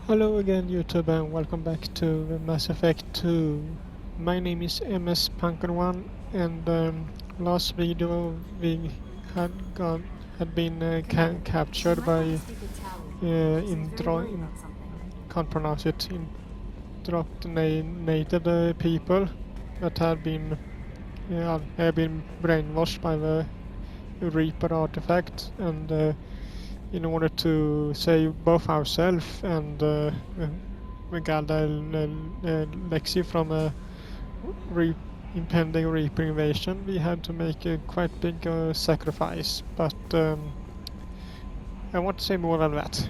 Hello again YouTube and welcome back to Mass Effect 2. My name is MS-Punker1 and last video we had been captured by can't pronounce it, indoctrinated people that have been brainwashed by the Reaper artifact, and in order to save both ourselves and Galda Lexi from a impending Reaper invasion, we had to make a quite big sacrifice, but I won't say more than that.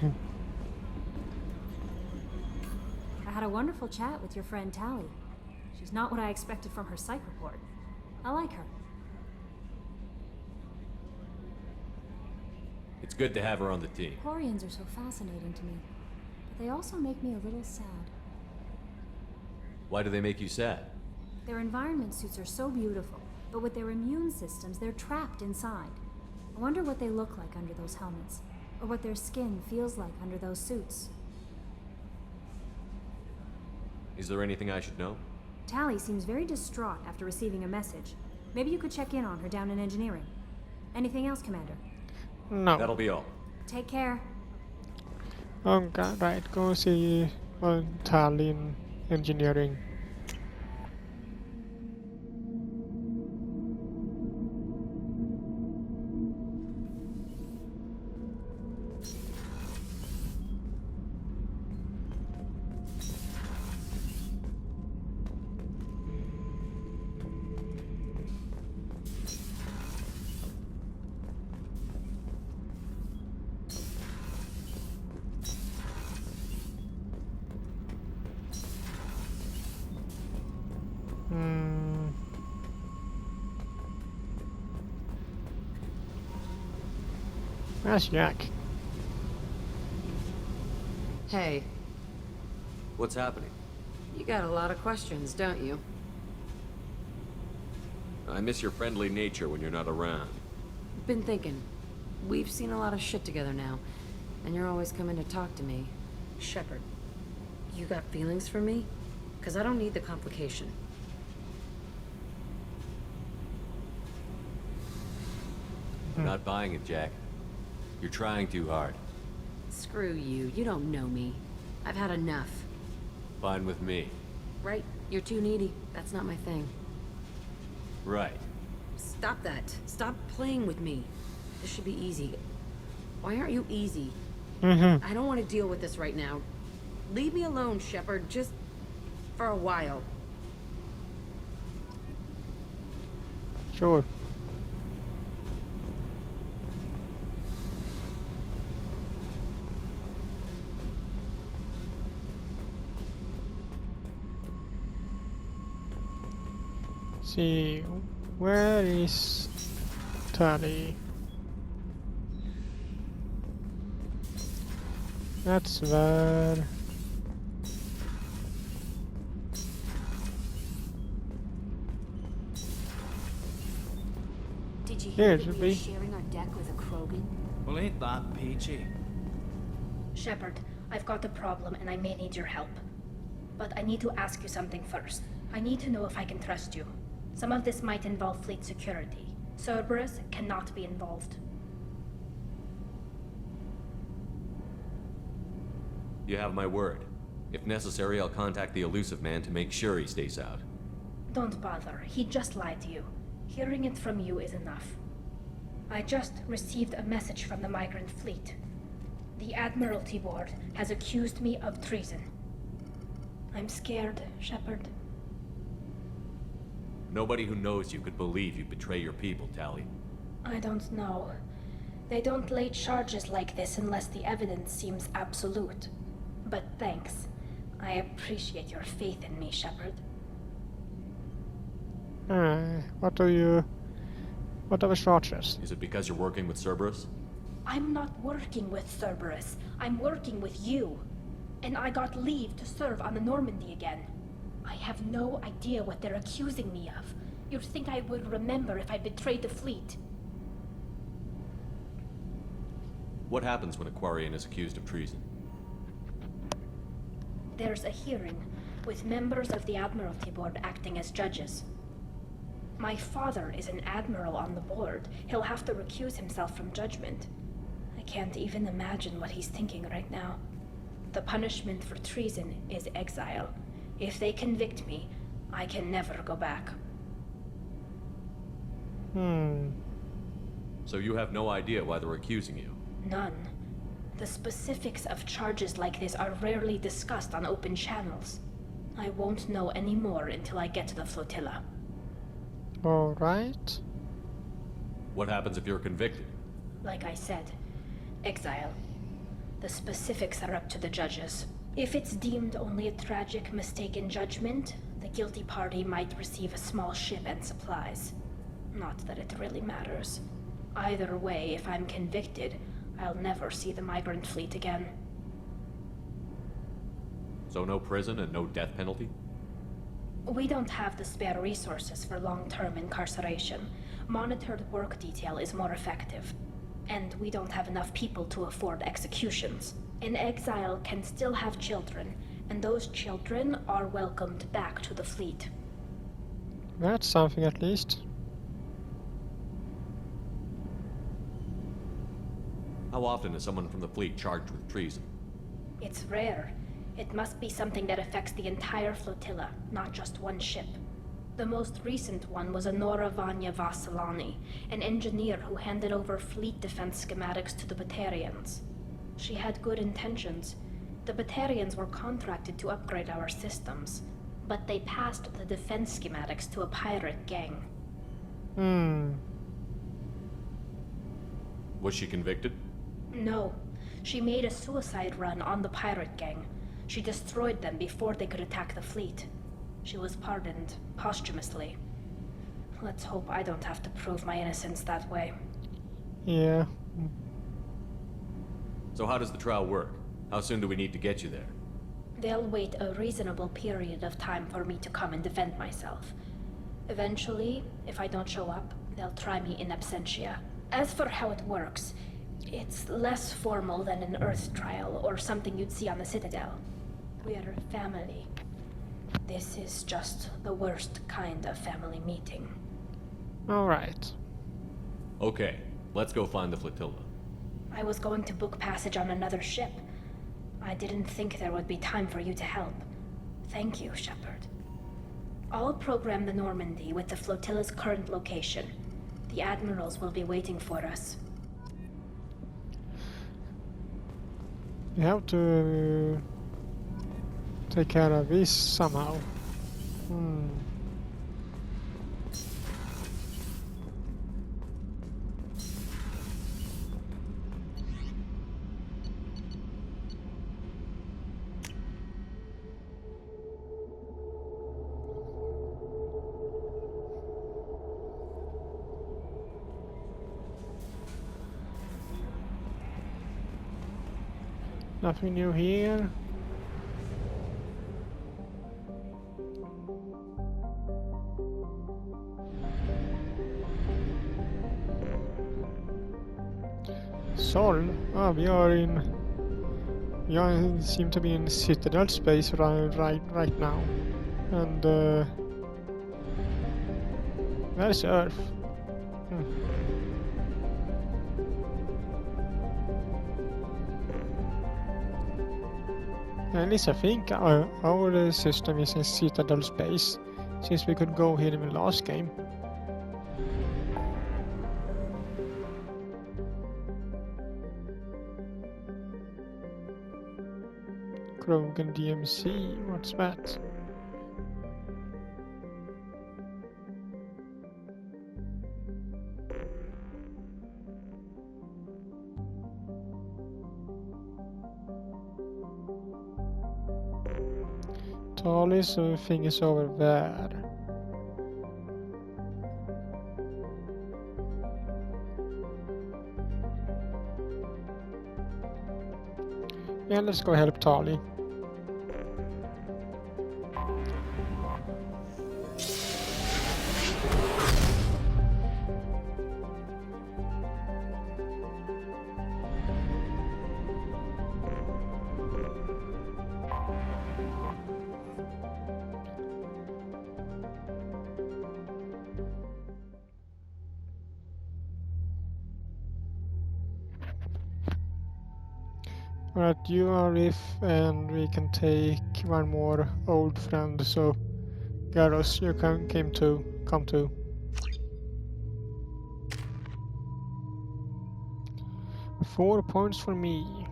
I had a wonderful chat with your friend Thali. She's not what I expected from her psych report. I like her. It's good to have her on the team. Quarians are so fascinating to me, but they also make me a little sad. Why do they make you sad? Their environment suits are so beautiful, but with their immune systems, they're trapped inside. I wonder what they look like under those helmets, or what their skin feels like under those suits. Is there anything I should know? Thali seems very distraught after receiving a message. Maybe you could check in on her down in engineering. Anything else, Commander? No. That'll be all. Take care. Okay, right, go see Thali in engineering. That's Jack. Hey, What's happening? you got a lot of questions, don't you? I miss your friendly nature when you're not around. Been thinking. We've seen a lot of shit together now, and you're always coming to talk to me. Shepard, you got feelings for me? Because I don't need the complication. I'm not buying it, Jack. You're trying too hard. Screw you, you don't know me. I've had enough. Fine with me. Right? You're too needy. That's not my thing. Right. Stop that. Stop playing with me. This should be easy. Why aren't you easy? I don't want to deal with this right now. Leave me alone, Shepard, just for a while. Sure. See, where is Thali? That's where. Did you Here hear it that should we were be. sharing our deck with a Krogan? Well, ain't that peachy? Shepard, I've got a problem and I may need your help. But I need to ask you something first. I need to know if I can trust you. Some of this might involve fleet security. Cerberus cannot be involved. You have my word. If necessary, I'll contact the elusive man to make sure he stays out. Don't bother, he just lied to you. Hearing it from you is enough. I just received a message from the migrant fleet. The Admiralty Board has accused me of treason. I'm scared, Shepard. Nobody who knows you could believe you betray your people, Thali. I don't know. They don't lay charges like this unless the evidence seems absolute. But thanks. I appreciate your faith in me, Shepard. What are the charges? Is it because you're working with Cerberus? I'm not working with Cerberus. I'm working with you. And I got leave to serve on the Normandy again. I have no idea what they're accusing me of. You'd think I would remember if I betrayed the fleet. What happens when a Quarian is accused of treason? There's a hearing, with members of the Admiralty Board acting as judges. My father is an admiral on the board. He'll have to recuse himself from judgment. I can't even imagine what he's thinking right now. The punishment for treason is exile. If they convict me, I can never go back. So you have no idea why they're accusing you? None. The specifics of charges like this are rarely discussed on open channels. I won't know any more until I get to the flotilla. Alright. What happens if you're convicted? Like I said, exile. The specifics are up to the judges. If it's deemed only a tragic mistake in judgment, the guilty party might receive a small ship and supplies. Not that it really matters. Either way, if I'm convicted, I'll never see the migrant fleet again. So no prison and no death penalty? We don't have the spare resources for long-term incarceration. Monitored work detail is more effective. And we don't have enough people to afford executions. An exile can still have children, and those children are welcomed back to the fleet. That's something at least. How often is someone from the fleet charged with treason? It's rare. It must be something that affects the entire flotilla, not just one ship. The most recent one was Honora Vanya Vassilani, an engineer who handed over fleet defense schematics to the Batarians. She had good intentions. The Batarians were contracted to upgrade our systems, but they passed the defense schematics to a pirate gang. Was she convicted? No. She made a suicide run on the pirate gang. She destroyed them before they could attack the fleet. She was pardoned posthumously. Let's hope I don't have to prove my innocence that way. Yeah. So how does the trial work? How soon do we need to get you there? They'll wait a reasonable period of time for me to come and defend myself. Eventually, if I don't show up, they'll try me in absentia. As for how it works, it's less formal than an Earth trial or something you'd see on the Citadel. We're family. This is just the worst kind of family meeting. Alright. Okay, let's go find the flotilla. I was going to book passage on another ship. I didn't think there would be time for you to help. Thank you, Shepard. I'll program the Normandy with the flotilla's current location. The admirals will be waiting for us. We have to take care of this somehow. Nothing new here. Sol. We seem to be in Citadel space right now. And where's Earth? At least I think our system is in Citadel space, since we could go here in the last game. Krogan DMC, what's that? Thali, so thing is over there. Yeah, let's go help Thali. Alright, you are Riff, and we can take one more old friend, so Garros, you come too. 4 points for me.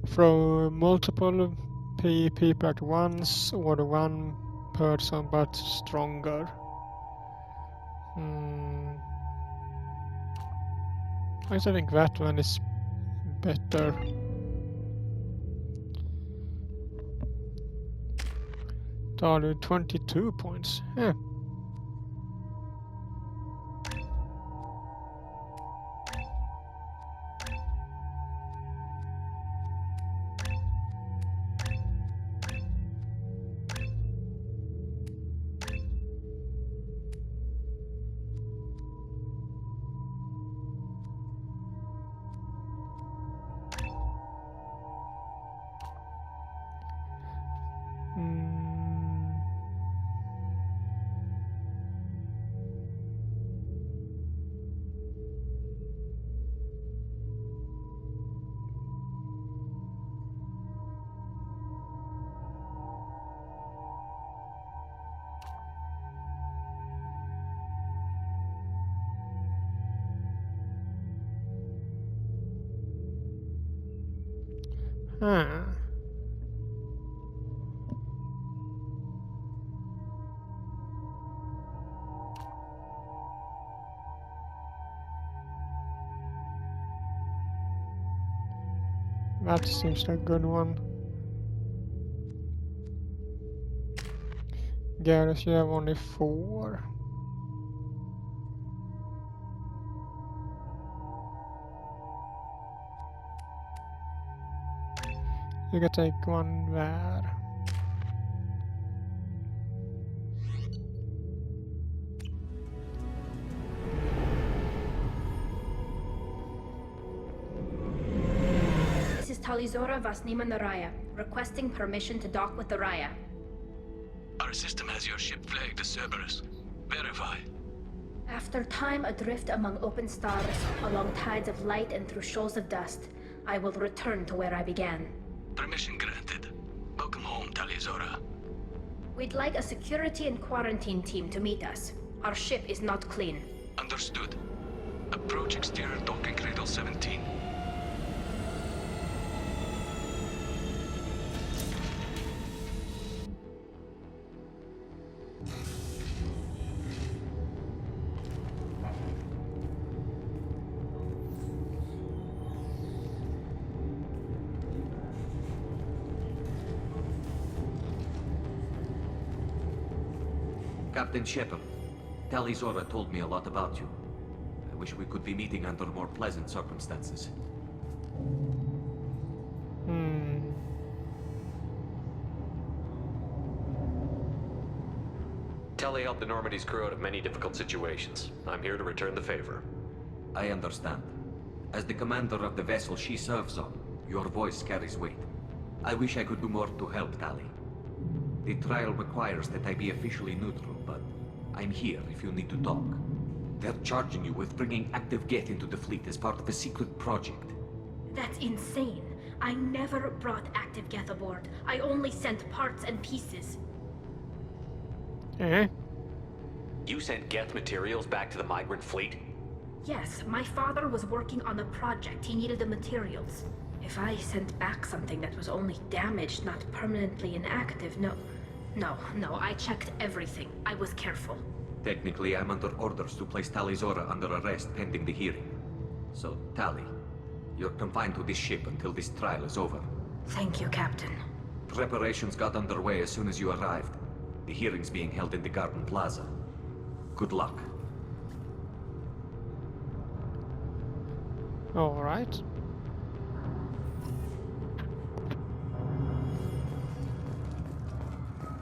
Throw multiple people at once, or one person but stronger. I think that one is better. Thali, 22 points. Yeah. That seems like a good one. Gareth, you have only 4. You can take one there. This is Talizora Vasnima Naraya, requesting permission to dock with the Raya. Our system has your ship flagged as Cerberus. Verify. After time adrift among open stars, along tides of light and through shoals of dust, I will return to where I began. Permission granted. Welcome home, Talizora. We'd like a security and quarantine team to meet us. Our ship is not clean. Understood. Approach exterior docking cradle 17. Captain Shepard, Talizora told me a lot about you. I wish we could be meeting under more pleasant circumstances. Thali helped the Normandy's crew out of many difficult situations. I'm here to return the favor. I understand. As the commander of the vessel she serves on, your voice carries weight. I wish I could do more to help Thali. The trial requires that I be officially neutral, but I'm here if you need to talk. They're charging you with bringing active Geth into the fleet as part of a secret project. That's insane. I never brought active Geth aboard. I only sent parts and pieces. You sent Geth materials back to the migrant fleet? Yes, my father was working on a project. He needed the materials. If I sent back something that was only damaged, not permanently inactive, no, I checked everything. I was careful. Technically, I'm under orders to place Talizora under arrest pending the hearing. So, Thali, you're confined to this ship until this trial is over. Thank you, Captain. Preparations got underway as soon as you arrived. The hearing's being held in the Garden Plaza. Good luck. Alright.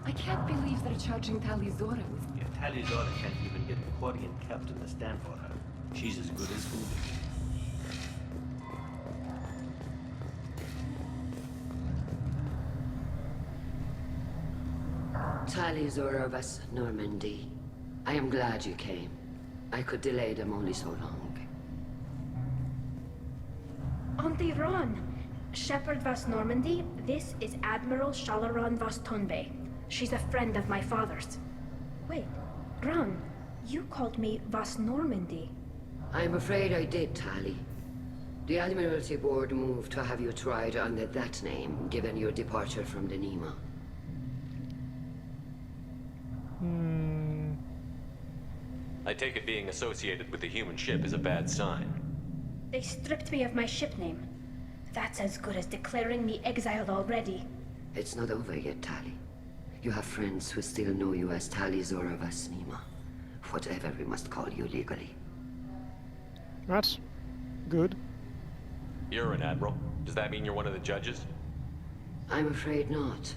I can't believe they're charging Thali Zora with... Yeah, Thali Zora can't even get a Quarian captain to stand for her. She's as good as foolish. Thali Zora vas Normandy. I am glad you came. I could delay them only so long. Auntie Ron! Shepherd vas Normandy, this is Admiral Shalaron vas Tonbe. She's a friend of my father's. Wait, Ron, you called me vas Normandy. I'm afraid I did, Thali. The Admiralty Board moved to have you tried under that name, given your departure from the Nima. I take it being associated with the human ship is a bad sign. They stripped me of my ship name. That's as good as declaring me exiled already. It's not over yet, Thali. You have friends who still know you as Thali Zora vas Nima. Whatever we must call you legally. That's good. You're an admiral. Does that mean you're one of the judges? I'm afraid not.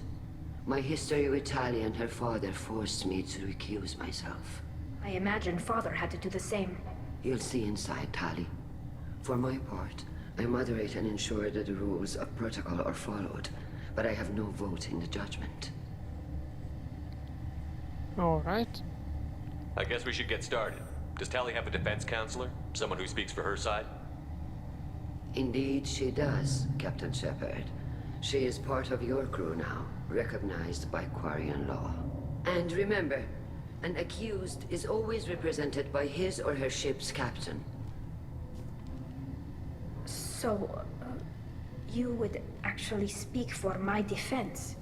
My history with Thali and her father forced me to recuse myself. I imagine father had to do the same. You'll see inside, Thali. For my part, I moderate and ensure that the rules of protocol are followed, but I have no vote in the judgment. Alright. I guess we should get started. Does Thali have a defense counselor? Someone who speaks for her side? Indeed she does, Captain Shepard. She is part of your crew now, recognized by Quarian law. And remember, an accused is always represented by his or her ship's captain. So, you would actually speak for my defense?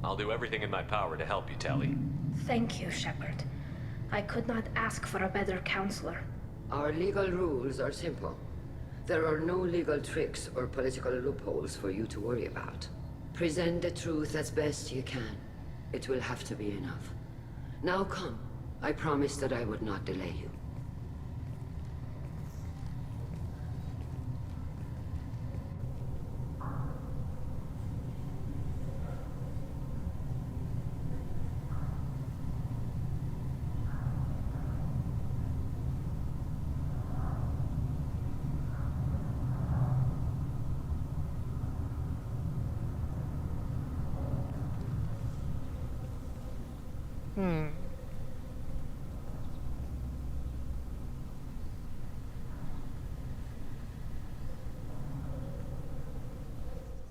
I'll do everything in my power to help you, Thali. Thank you, Shepard. I could not ask for a better counselor. Our legal rules are simple. There are no legal tricks or political loopholes for you to worry about. Present the truth as best you can. It will have to be enough. Now come. I promised that I would not delay you.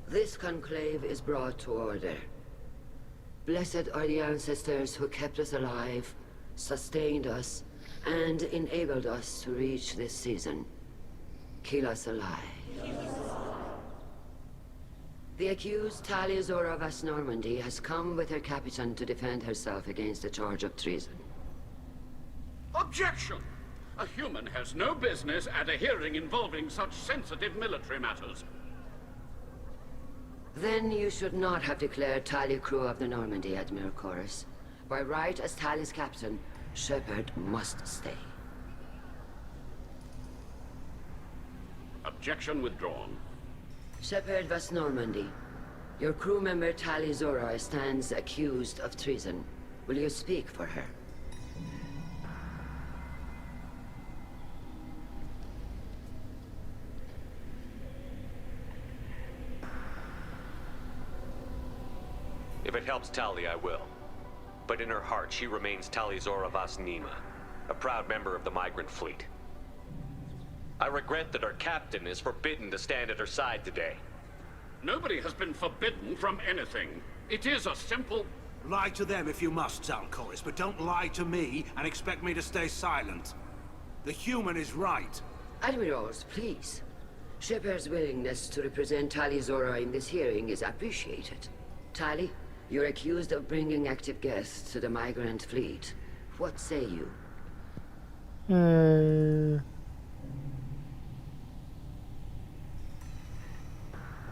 This conclave is brought to order. Blessed are the ancestors who kept us alive, sustained us, and enabled us to reach this season. Keep us alive. The accused Thali Zora vas Normandy has come with her captain to defend herself against a charge of treason. Objection! A human has no business at a hearing involving such sensitive military matters. Then you should not have declared Thali crew of the Normandy, Admiral Chorus. By right as Thali's captain, Shepard must stay. Objection withdrawn. Shepard vas Normandy. Your crew member Thali Zora stands accused of treason. Will you speak for her? If it helps Thali, I will. But in her heart, she remains Thali Zora vas Nima, a proud member of the migrant fleet. I regret that our captain is forbidden to stand at her side today. Nobody has been forbidden from anything. It is a simple... Lie to them if you must, Chorus, but don't lie to me and expect me to stay silent. The human is right. Admirals, please. Shepard's willingness to represent Thali Zora in this hearing is appreciated. Thali, you're accused of bringing active guests to the migrant fleet. What say you?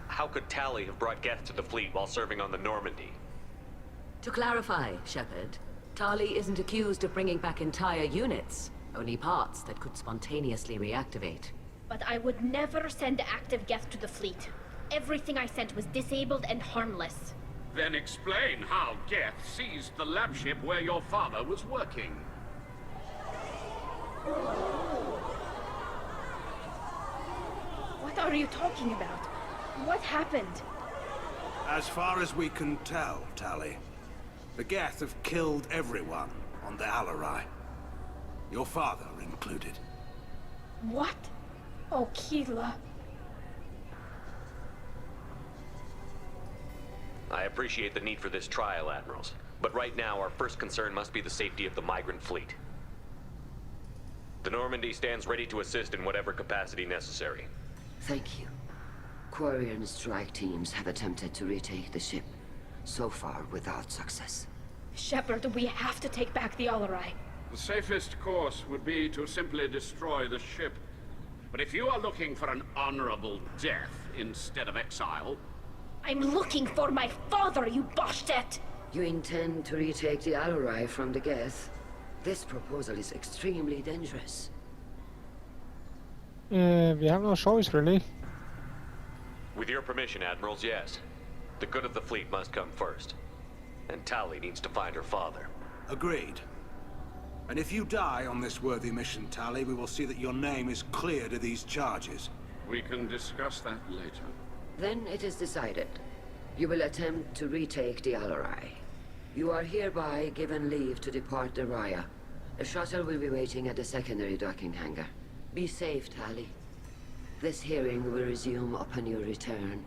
How could Thali have brought guests to the fleet while serving on the Normandy? To clarify, Shepard, Thali isn't accused of bringing back entire units, only parts that could spontaneously reactivate. But I would never send active guests to the fleet. everything I sent was disabled and harmless. Then explain how Geth seized the lab ship where your father was working. What are you talking about? What happened? As far as we can tell, Thali, the Geth have killed everyone on the Alarai. Your father included. What? Oh, Keela. I appreciate the need for this trial, Admirals. But right now, our first concern must be the safety of the migrant fleet. The Normandy stands ready to assist in whatever capacity necessary. Thank you. Quarry and strike teams have attempted to retake the ship, so far without success. Shepard, we have to take back the Alarai. The safest course would be to simply destroy the ship. But if you are looking for an honorable death instead of exile... I'm looking for my father, you Boshtet! You intend to retake the Alarai from the Geth? This proposal is extremely dangerous. We have no choice, really. With your permission, Admirals, yes. The good of the fleet must come first. And Thali needs to find her father. Agreed. And if you die on this worthy mission, Thali, we will see that your name is cleared of these charges. We can discuss that later. Then it is decided. You will attempt to retake the Alarai. You are hereby given leave to depart the Raya. A shuttle will be waiting at the secondary docking hangar. Be safe, Thali. This hearing will resume upon your return,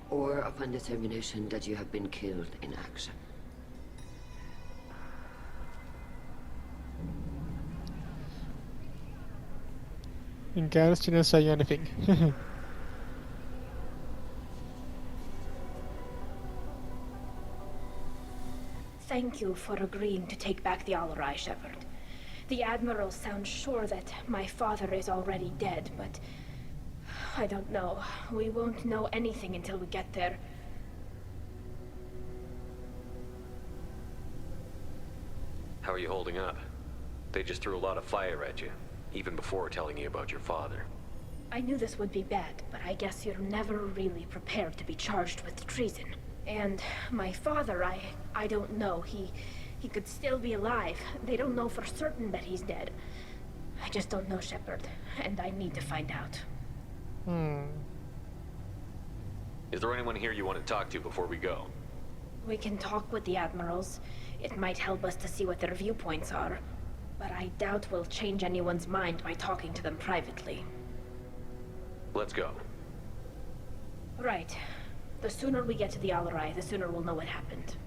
or upon determination that you have been killed in action. Gareth didn't say anything. Thank you for agreeing to take back the Alarai, Shepard. The Admiral sounds sure that my father is already dead, but... I don't know. We won't know anything until we get there. How are you holding up? They just threw a lot of fire at you, even before telling you about your father. I knew this would be bad, but I guess you're never really prepared to be charged with treason. And my father, I don't know. He could still be alive. They don't know for certain that he's dead. I just don't know, Shepard, and I need to find out. Is there anyone here you want to talk to before we go? We can talk with the Admirals. It might help us to see what their viewpoints are. But I doubt we'll change anyone's mind by talking to them privately. Let's go. Right. The sooner we get to the Alarai, the sooner we'll know what happened.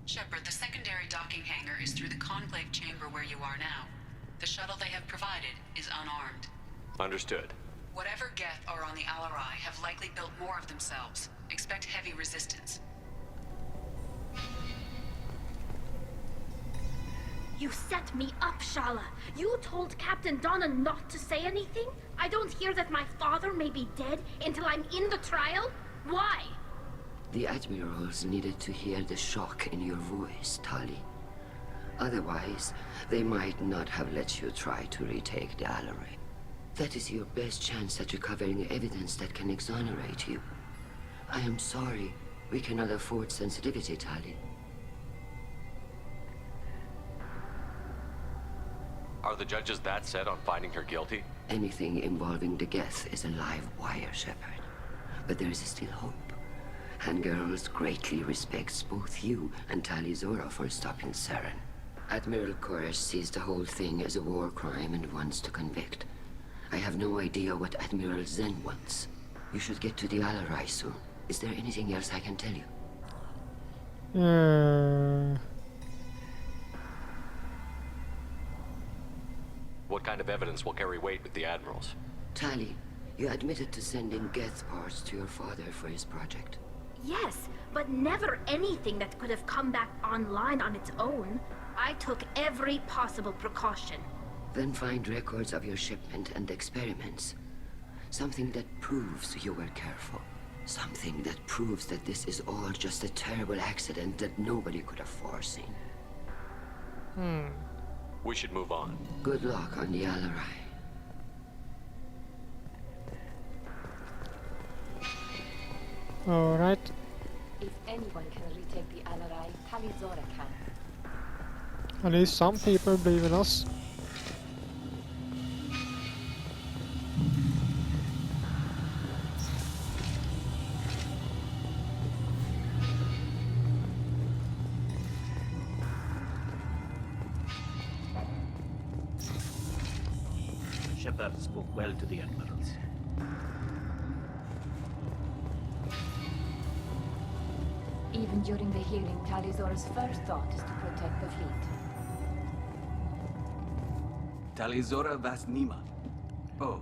Shepard, the secondary docking hangar is through the conclave chamber where you are now. The shuttle they have provided is unarmed. Understood. Whatever Geth are on the Alarai have likely built more of themselves. Expect heavy resistance. You set me up, Shala. You told Captain Donna not to say anything? I don't hear that my father may be dead until I'm in the trial? Why? The Admirals needed to hear the shock in your voice, Thali. Otherwise, they might not have let you try to retake the Alarai. That is your best chance at recovering evidence that can exonerate you. I am sorry. We cannot afford sensitivity, Thali. Are the judges that set on finding her guilty? Anything involving the Geth is a live wire, Shepard. But there is still hope. And Girls greatly respects both you and Thali Zora for stopping Saren. Admiral Koresh sees the whole thing as a war crime and wants to convict. I have no idea what Admiral Zen wants. You should get to the Alarai soon. Is there anything else I can tell you? What kind of evidence will carry weight with the Admirals? Thali, you admitted to sending Geth parts to your father for his project. Yes, but never anything that could have come back online on its own. I took every possible precaution. Then find records of your shipment and experiments. Something that proves you were careful. Something that proves that this is all just a terrible accident that nobody could have foreseen. We should move on. Good luck on the Alarai. Alright. If anyone can retake the Alarai, Talizora can. At least some people believe in us. Shepard spoke well to the admirals. Even during the hearing, Talizora's first thought is to protect the fleet. Talizora Vas Nima. Oh,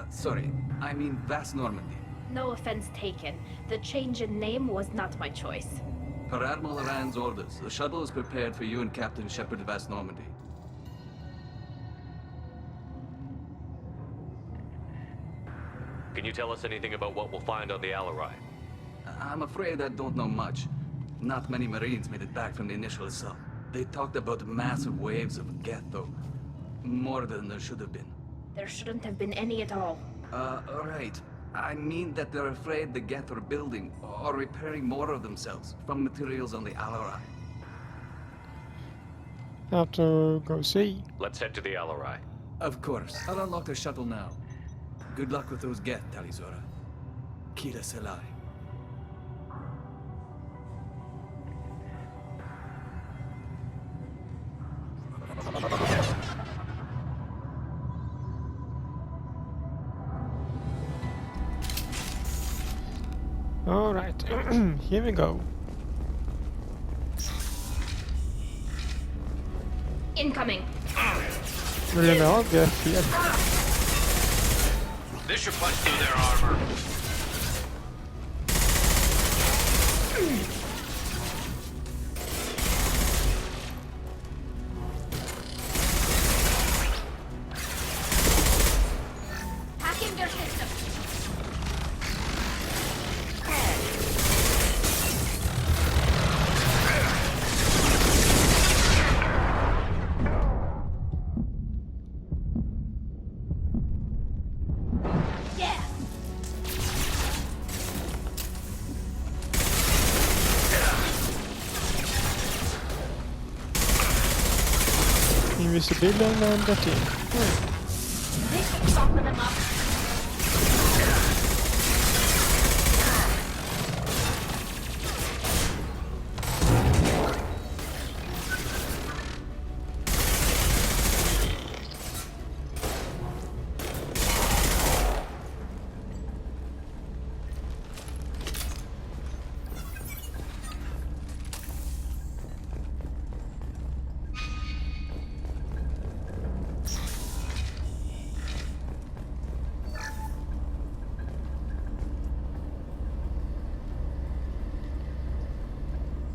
sorry. I mean Vas Normandy. No offense taken. The change in name was not my choice. Per Admiral Rand's orders, the shuttle is prepared for you and Captain Shepard Vas Normandy. Can you tell us anything about what we'll find on the Alarai? I'm afraid I don't know much. Not many Marines made it back from the initial assault. They talked about massive waves of Geth, though. More than there should have been. There shouldn't have been any at all. Alright. I mean that they're afraid the Geth are building or repairing more of themselves from materials on the Alarai. Have to go see. Let's head to the Alarai. Of course. I'll unlock the shuttle now. Good luck with those Geth, Talizora. Kira Selai. Alright, here we go. Incoming! Really, I'll get here. This should punch through their armor. Hacking their system! Invisibility and that in. This should soften them up.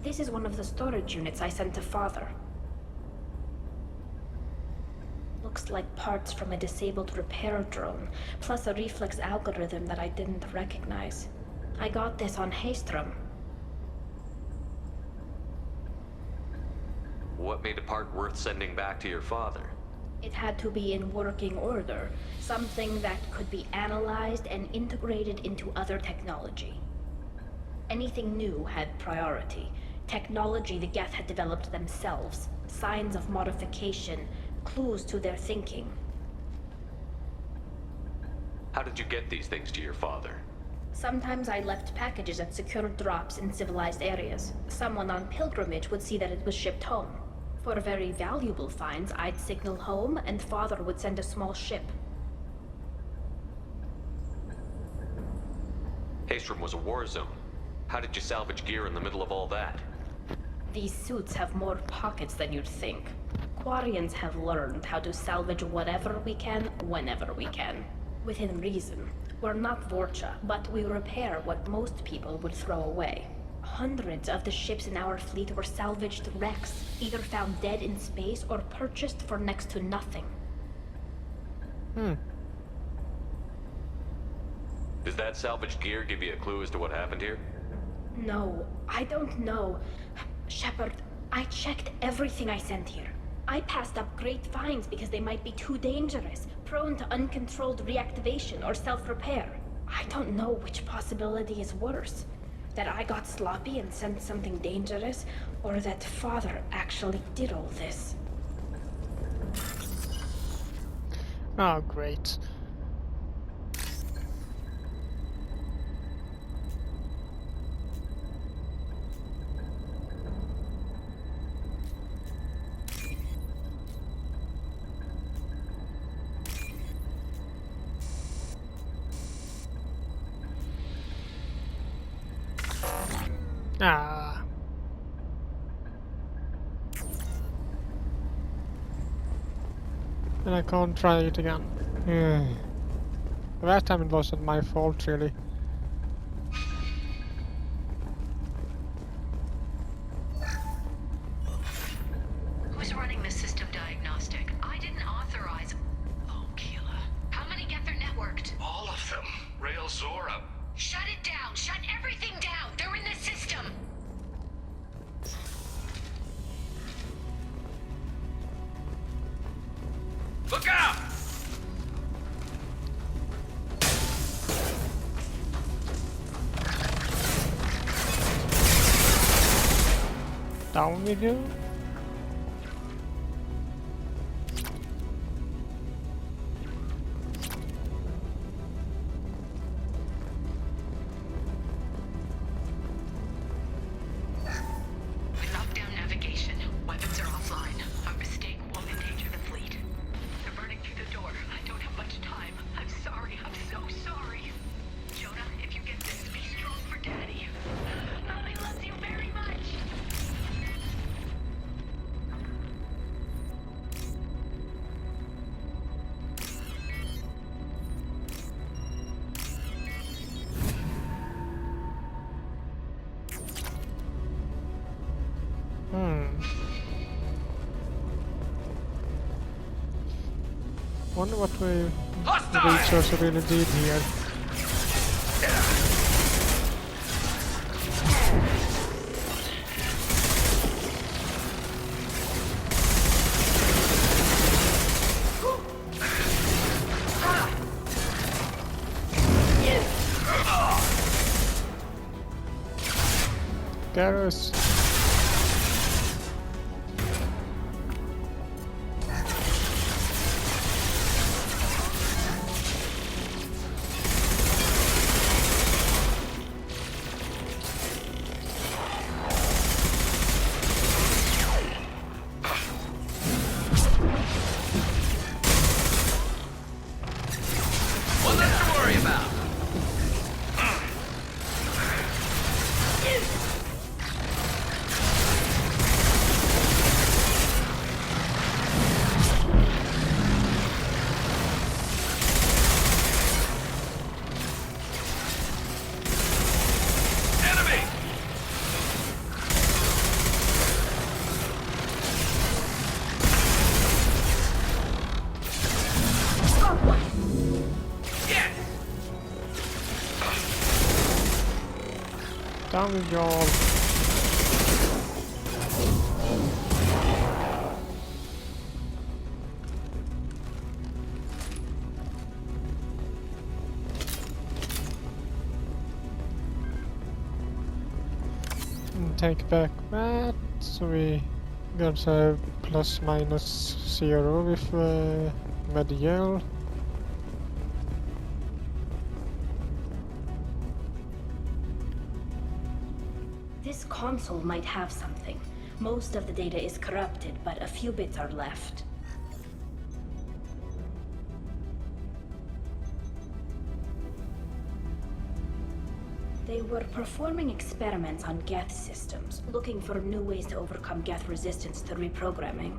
This is one of the storage units I sent to Father. Looks like parts from a disabled repair drone, plus a reflex algorithm that I didn't recognize. I got this on Haystrom. What made a part worth sending back to your father? It had to be in working order, something that could be analyzed and integrated into other technology. Anything new had priority. Technology the Geth had developed themselves, signs of modification, clues to their thinking. How did you get these things to your father? Sometimes I left packages at secure drops in civilized areas. Someone on pilgrimage would see that it was shipped home. For very valuable finds, I'd signal home, and Father would send a small ship. Haystrom was a war zone. How did you salvage gear in the middle of all that? These suits have more pockets than you'd think. Quarians have learned how to salvage whatever we can, whenever we can. Within reason. We're not Vorcha, but we repair what most people would throw away. Hundreds of the ships in our fleet were salvaged wrecks, either found dead in space or purchased for next to nothing. Does that salvaged gear give you a clue as to what happened here? No, I don't know. Shepard, I checked everything I sent here. I passed up great finds because they might be too dangerous, prone to uncontrolled reactivation or self-repair. I don't know which possibility is worse. That I got sloppy and sent something dangerous, or that Father actually did all this? Oh, great. Ah. And I can't try it again. That time it wasn't my fault, really. Who's running the system diagnostic? I didn't authorize... Oh, Keela. How many Geth are networked? All of them. Rail Zora. Shut it down! Shut everything down! They're in the system! Look out! Down with you. We've knocked down navigation. Weapons are offline. Our mistake won't endanger the fleet. They're burning through the door. I don't have much time. I'm sorry. I'm so sorry. Jonah, if you get this, be strong for Daddy. Mommy loves you very much. Wonder what we research really did here. Garrus. Down with y'all. And take back that, so we got a ±0 with medial. This console might have something. Most of the data is corrupted, but a few bits are left. They were performing experiments on Geth systems, looking for new ways to overcome Geth resistance to reprogramming.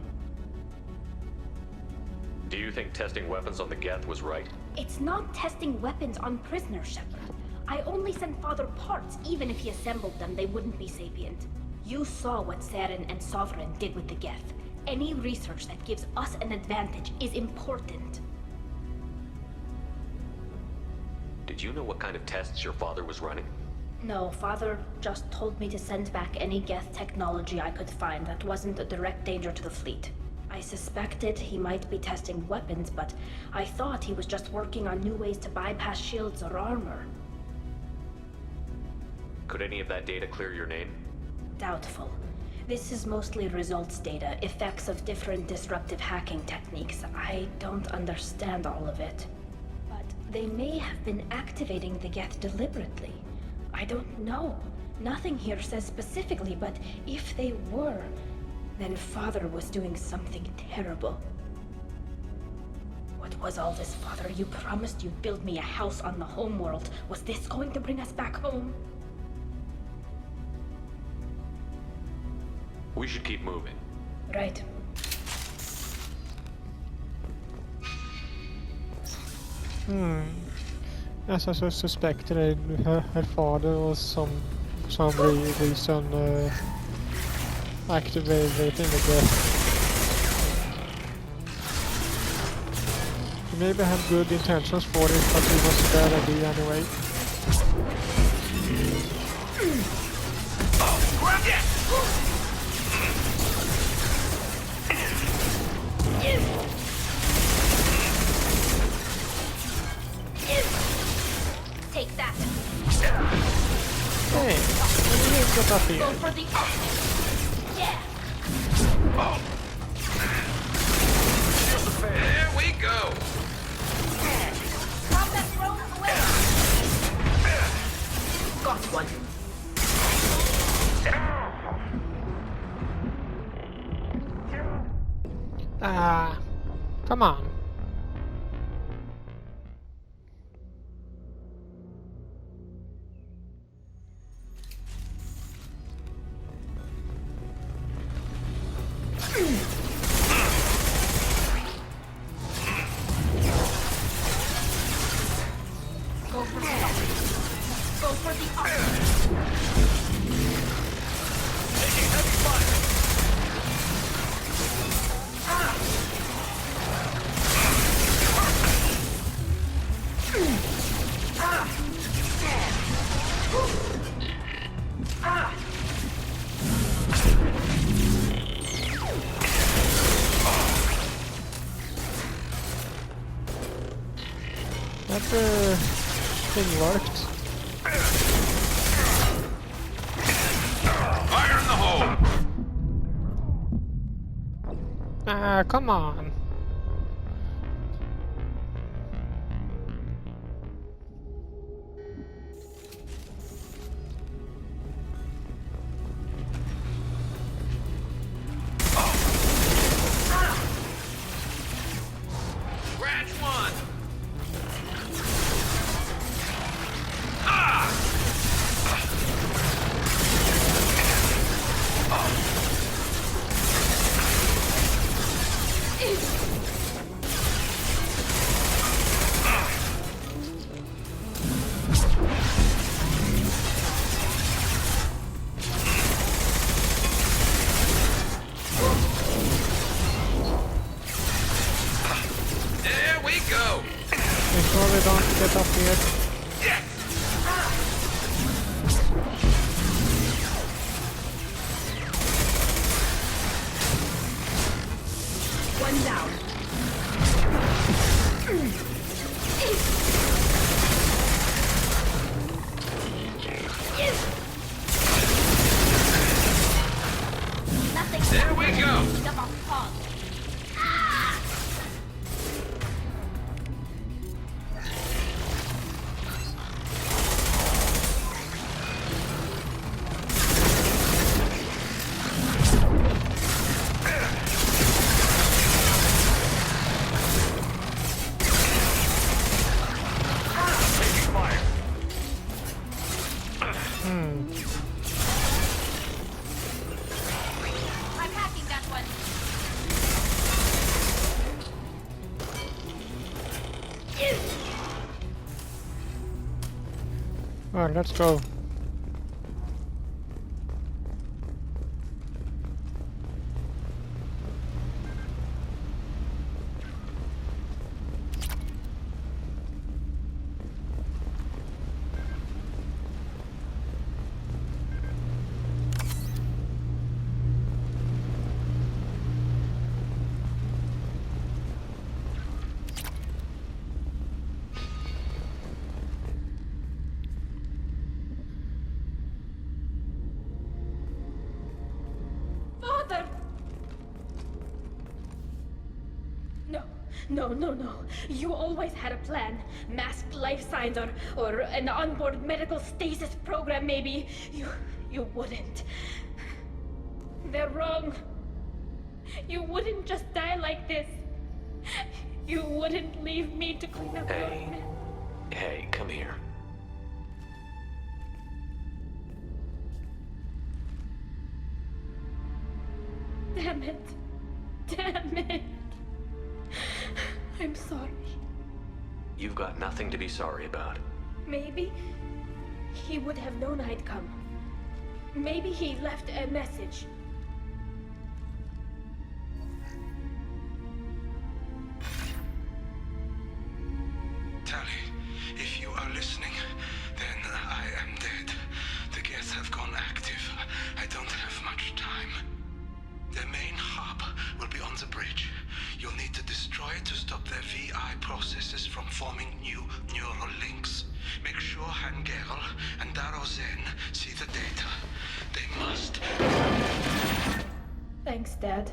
Do you think testing weapons on the Geth was right? It's not testing weapons on prisoners, Shepard. I only sent Father parts. Even if he assembled them, they wouldn't be sapient. You saw what Saren and Sovereign did with the Geth. Any research that gives us an advantage is important. Did you know what kind of tests your father was running? No, Father just told me to send back any Geth technology I could find that wasn't a direct danger to the fleet. I suspected he might be testing weapons, but I thought he was just working on new ways to bypass shields or armor. Could any of that data clear your name? Doubtful. This is mostly results data, effects of different disruptive hacking techniques. I don't understand all of it. But they may have been activating the Geth deliberately. I don't know. Nothing here says specifically, but if they were, then Father was doing something terrible. What was all this, Father? You promised you'd build me a house on the homeworld. Was this going to bring us back home? We should keep moving. Right. As I suspected, her father was some reason activating the Geth. He maybe had good intentions for it, but it was a bad idea anyway. Take that. Hey, what do you got up here? Go for the yeah. There we go. Drop that throne away. Got one. Ah, come on. That thing worked. Fire in the hole. Ah, come on. Scratch one. There we go. Make sure we don't get up here. One down. Nothing. There we go. Double hog. I'm hacking that one. Alright, let's go. No. You always had a plan. Masked life signs or an onboard medical stasis program, maybe. You wouldn't. They're wrong. You wouldn't just die like this. You wouldn't leave me to clean up your mess. Hey, come here. Damn it. I'm sorry. You've got nothing to be sorry about. Maybe he would have known I'd come. Maybe he left a message. Thali, if you are listening, then I am dead. The Geth have gone active. I don't have much time. The main hub will be on the bridge. You'll need to destroy it to stop their VI processes from forming new neural links. Make sure Hangerl and Daro Zen see the data. They must. Thanks, Dad.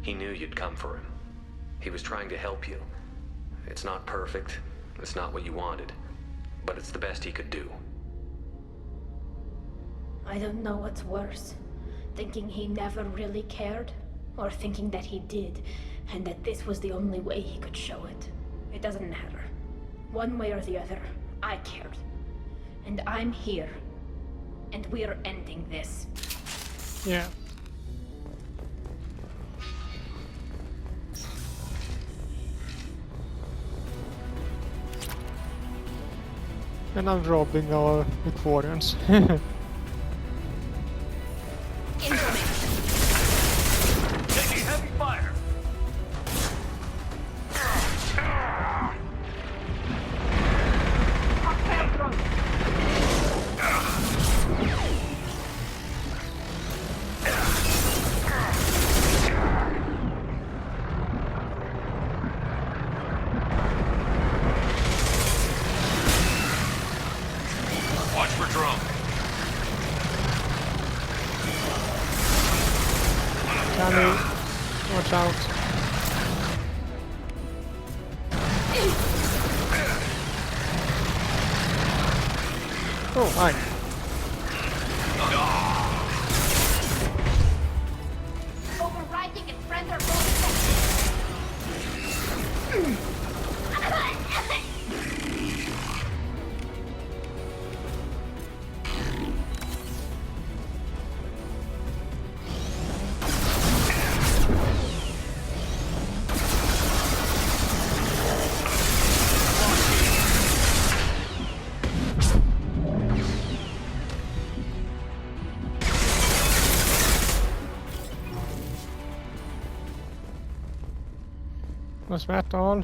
He knew you'd come for him. He was trying to help you. It's not perfect. It's not what you wanted. But it's the best he could do. I don't know what's worse. Thinking he never really cared, or thinking that he did, and that this was the only way he could show it. It doesn't matter. One way or the other, I cared. And I'm here. And we're ending this. Yeah. And I'm robbing our Aquarians. Taking heavy fire. Watch for drone. Thali, watch out. Oh, hi. Overriding and friends are Was that all?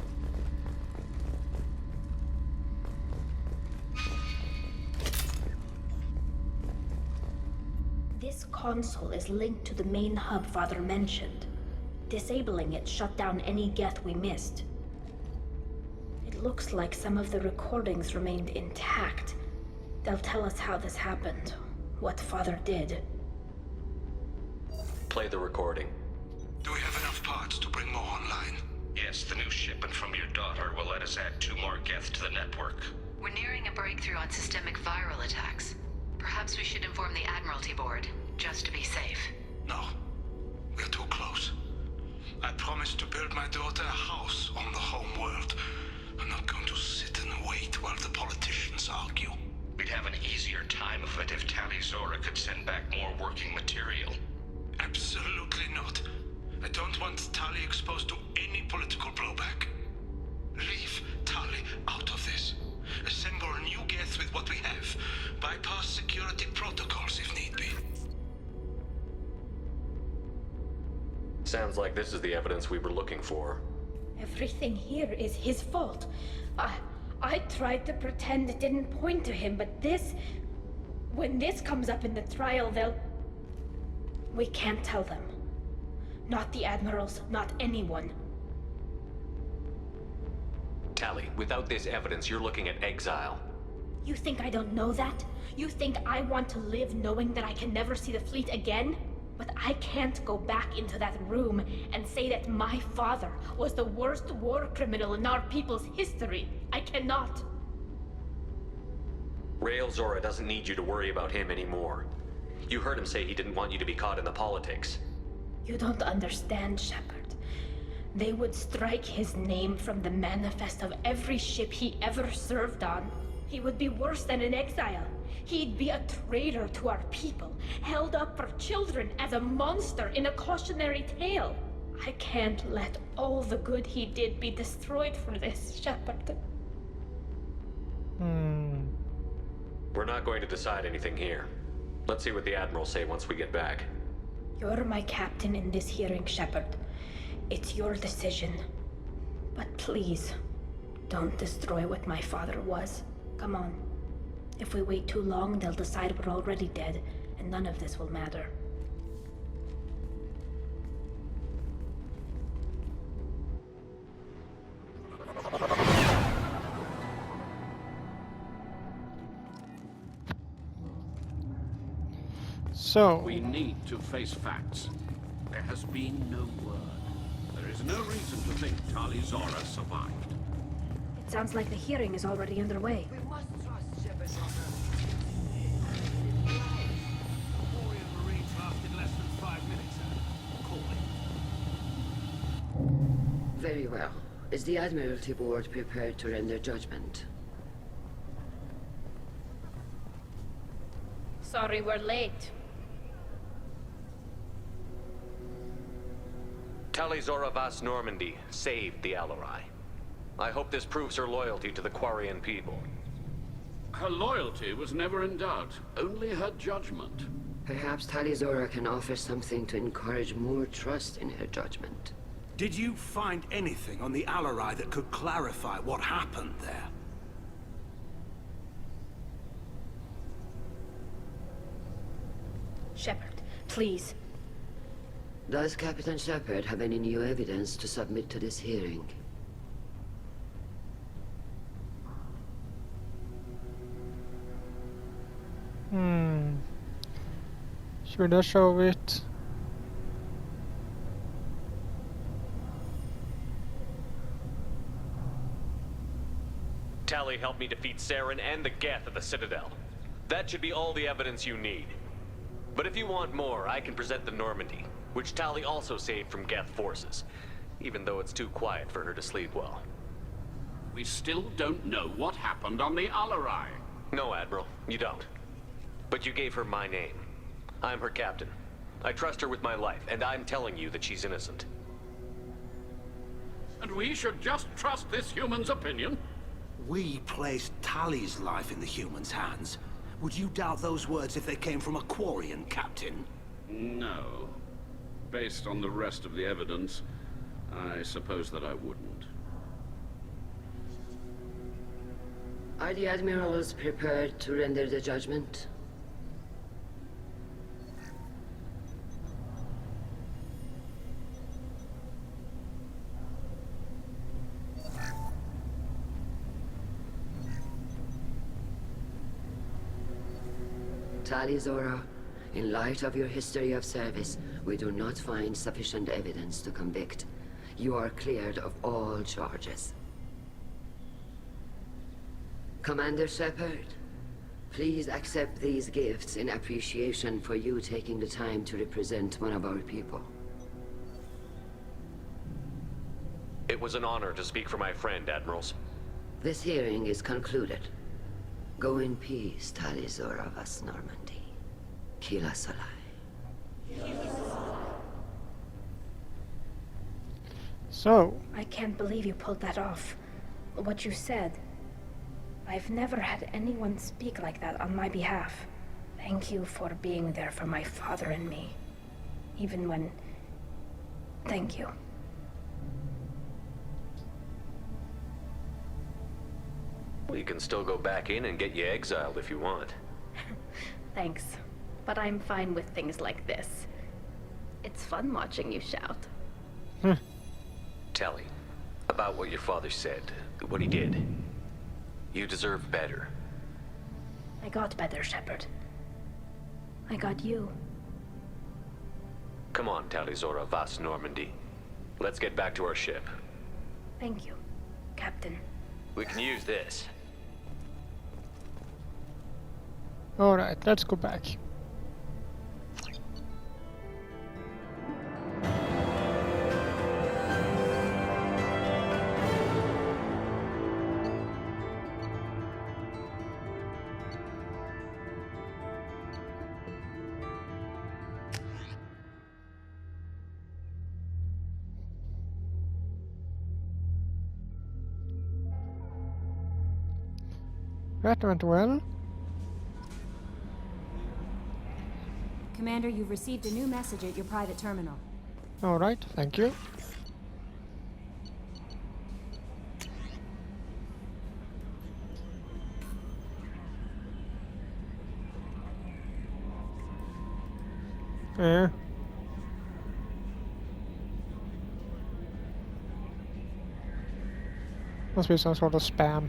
This console is linked to the main hub Father mentioned. Disabling it shut down any Geth we missed. It looks like some of the recordings remained intact. They'll tell us how this happened, what Father did. Play the recording. Do we have enough parts to bring more online? Yes, the new shipment from your daughter will let us add 2 more Geth to the network. We're nearing a breakthrough on systemic viral attacks. Perhaps we should inform the Admiralty Board, just to be safe. No. We're too close. I promised to build my daughter a house on the home world. I'm not going to sit and wait while the politicians argue. We'd have an easier time of it if Thali Zora could send back more working material. Absolutely not. I don't want Thali exposed to any political blowback. Leave Thali out of this. Assemble a new Geth with what we have. Bypass security protocols if need be. Sounds like this is the evidence we were looking for. Everything here is his fault. I tried to pretend it didn't point to him, but this... When this comes up in the trial, they'll... We can't tell them. Not the admirals, not anyone. Thali, without this evidence, you're looking at exile. You think I don't know that? You think I want to live knowing that I can never see the fleet again? but I can't go back into that room and say that my father was the worst war criminal in our people's history. I cannot. Rael Zora doesn't need you to worry about him anymore. You heard him say he didn't want you to be caught in the politics. You don't understand, Shepard. They would strike his name from the manifest of every ship he ever served on. He would be worse than an exile. He'd be a traitor to our people, held up for children as a monster in a cautionary tale. I can't let all the good he did be destroyed for this, Shepard. We're not going to decide anything here. Let's see what the Admirals say once we get back. You're my captain in this hearing, Shepard. It's your decision. But please, don't destroy what my father was. Come on. If we wait too long, they'll decide we're already dead, and none of this will matter. So... We need to face facts. There has been no word. There is no reason to think Thali Zora survived. It sounds like the hearing is already underway. We must trust Shepard. Very well. Is the Admiralty Board prepared to render judgment? Sorry we're late. Thali Zora Vas Normandy saved the Alarai. I hope this proves her loyalty to the Quarian people. Her loyalty was never in doubt, only her judgment. Perhaps Thali Zora can offer something to encourage more trust in her judgment. Did you find anything on the Alarai that could clarify what happened there? Shepard, please. Does Captain Shepard have any new evidence to submit to this hearing? Should I show it? Thali helped me defeat Saren and the Geth at the Citadel. That should be all the evidence you need. But if you want more, I can present the Normandy, which Thali also saved from Geth forces, even though it's too quiet for her to sleep well. We still don't know what happened on the Alarai. No, Admiral, you don't. But you gave her my name. I'm her captain. I trust her with my life, and I'm telling you that she's innocent. And we should just trust this human's opinion? We placed Thali's life in the human's hands. Would you doubt those words if they came from a Quarian captain? No. Based on the rest of the evidence, I suppose that I wouldn't. Are the Admirals prepared to render the judgment? Thali Zora, in light of your history of service, we do not find sufficient evidence to convict. You are cleared of all charges. Commander Shepard, please accept these gifts in appreciation for you taking the time to represent one of our people. It was an honor to speak for my friend, Admirals. This hearing is concluded. Go in peace, Thali Zora Vas Normandy. Kila Solai. So... I can't believe you pulled that off. What you said. I've never had anyone speak like that on my behalf. Thank you for being there for my father and me. Even when... Thank you. Well, you can still go back in and get you exiled if you want. Thanks. But I'm fine with things like this. It's fun watching you shout. Thali, about what your father said, what he did. You deserve better. I got better, Shepard. I got you. Come on, Talizora Vas Normandy. Let's get back to our ship. Thank you, Captain. We can use this. Alright, let's go back. That went well. Commander, you've received a new message at your private terminal. Alright, thank you. Must be some sort of spam.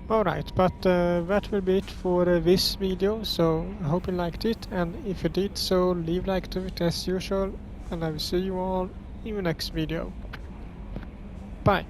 Alright, but that will be it for this video, so I hope you liked it, and if you did so, leave a like to it as usual, and I will see you all in the next video. Bye!